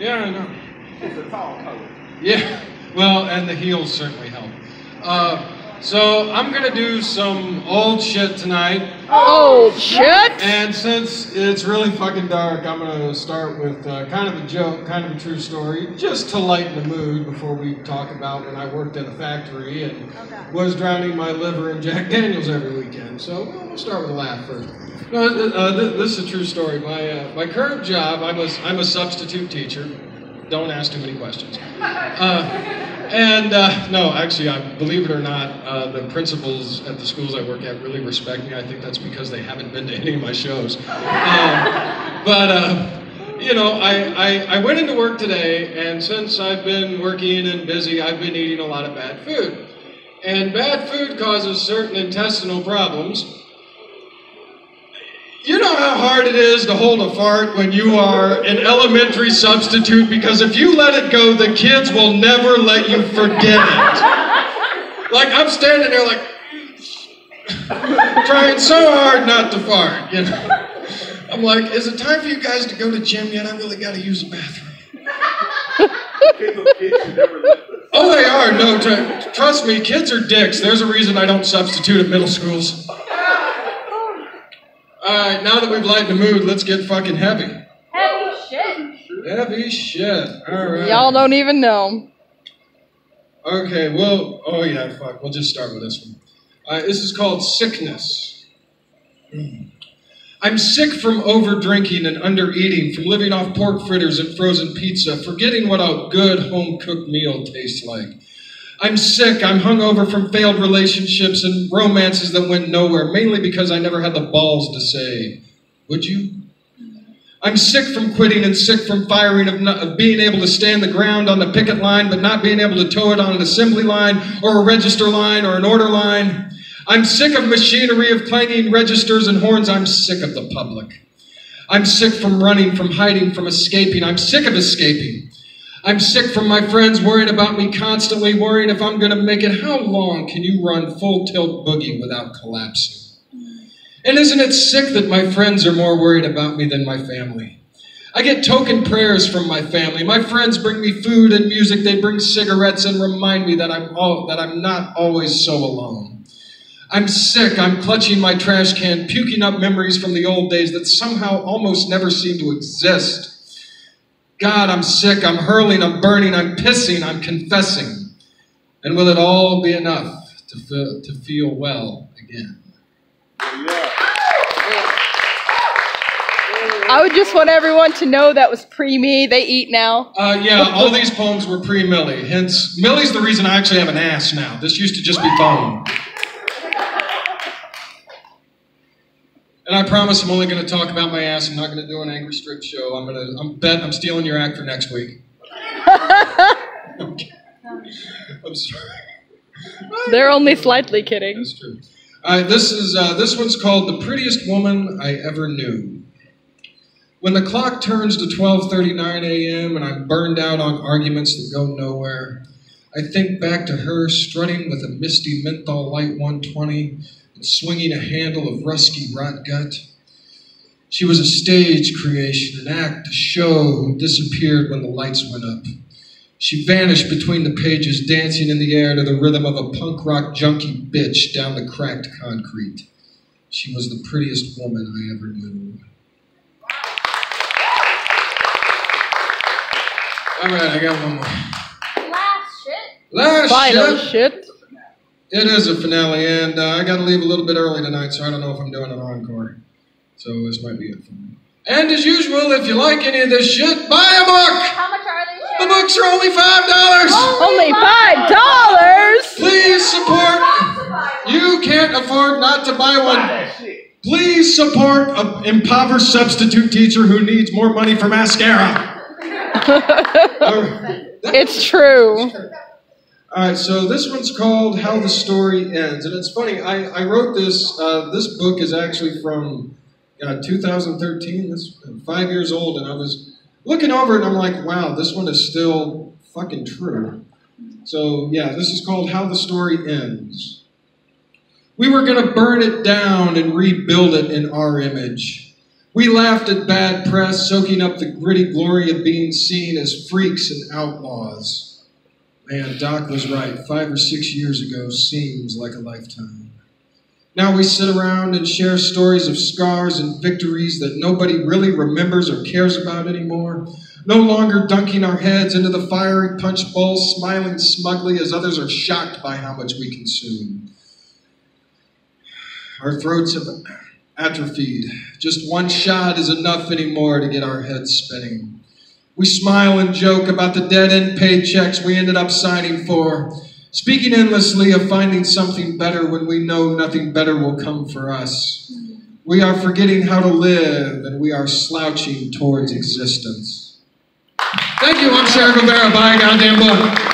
Yeah, I know. It's a tall color. Yeah, well, and the heels certainly help. So I'm gonna do some old shit tonight. Old shit? And since it's really fucking dark, I'm gonna start with kind of a joke, kind of a true story, just to lighten the mood before we talk about when I worked at a factory and was drowning my liver in Jack Daniels every weekend. So we'll start with a laugh first. No, this is a true story. My current job, I'm a substitute teacher. Don't ask too many questions. No, actually, believe it or not, the principals at the schools I work at really respect me. I think that's because they haven't been to any of my shows. You know, I went into work today, and since I've been working and busy, I've been eating a lot of bad food. And bad food causes certain intestinal problems. You know how hard it is to hold a fart when you are an elementary substitute, because if you let it go, the kids will never let you forget it. Like, I'm standing there like, trying so hard not to fart, you know. I'm like, is it time for you guys to go to gym yet? I really got to use the bathroom. Oh, they are. No, trust me, kids are dicks. There's a reason I don't substitute at middle schools. Alright, now that we've lightened the mood, let's get fucking heavy. Heavy shit. Heavy shit. Alright. Y'all don't even know. Okay, well, oh yeah, fuck. We'll just start with this one. This is called Sickness. I'm sick from over-drinking and under-eating, from living off pork fritters and frozen pizza, forgetting what a good home-cooked meal tastes like. I'm sick, I'm hungover from failed relationships and romances that went nowhere, mainly because I never had the balls to say, would you? I'm sick from quitting and sick from firing, of being able to stand the ground on the picket line, but not being able to tow it on an assembly line, or a register line, or an order line. I'm sick of machinery, of clanging registers and horns. I'm sick of the public. I'm sick from running, from hiding, from escaping. I'm sick of escaping. I'm sick from my friends worrying about me constantly, worrying if I'm going to make it. How long can you run full tilt boogie without collapsing? And isn't it sick that my friends are more worried about me than my family? I get token prayers from my family. My friends bring me food and music. They bring cigarettes and remind me that I'm not always so alone. I'm sick. I'm clutching my trash can, puking up memories from the old days that somehow almost never seem to exist. God, I'm sick, I'm hurling, I'm burning, I'm pissing, I'm confessing. And will it all be enough to feel well again? I would just want everyone to know that was pre-me. They eat now. Yeah, all these poems were pre-Millie. Hence, Millie's the reason I actually have an ass now. This used to just be bone. And I promise I'm only going to talk about my ass. I'm not going to do an angry strip show. I'm stealing your act for next week. Okay. I'm sorry. They're only slightly kidding. That's true. All right, this one's called The Prettiest Woman I Ever Knew. When the clock turns to 12:39 a.m. and I'm burned out on arguments that go nowhere, I think back to her strutting with a misty menthol light 120 and swinging a handle of rusky rot gut. She was a stage creation, an act, a show who disappeared when the lights went up. She vanished between the pages, dancing in the air to the rhythm of a punk rock junkie bitch down the cracked concrete. She was the prettiest woman I ever knew. All right, I got one more. Last shit. Last Final shit. It is a finale, and I got to leave a little bit early tonight, so I don't know if I'm doing an encore. So this might be it for me. And as usual, if you like any of this shit, buy a book! How much are they? The books are only $5! Only $5? Please support. You can't afford not to buy one. Please support an impoverished substitute teacher who needs more money for mascara. It's true. All right, so this one's called How the Story Ends. And it's funny, I wrote this. This book is actually from 2013. This 5 years old, and I was looking over it, and I'm like, wow, this one is still fucking true. So, yeah, this is called How the Story Ends. We were going to burn it down and rebuild it in our image. We laughed at bad press, soaking up the gritty glory of being seen as freaks and outlaws. Man, Doc was right. 5 or 6 years ago seems like a lifetime. Now we sit around and share stories of scars and victories that nobody really remembers or cares about anymore. No longer dunking our heads into the fiery punch bowl, smiling smugly as others are shocked by how much we consume. Our throats have atrophied. Just one shot is enough anymore to get our heads spinning. We smile and joke about the dead-end paychecks we ended up signing for, speaking endlessly of finding something better when we know nothing better will come for us. We are forgetting how to live, and we are slouching towards existence. Thank you, I'm Cher, Guevara. Bye, goddamn book.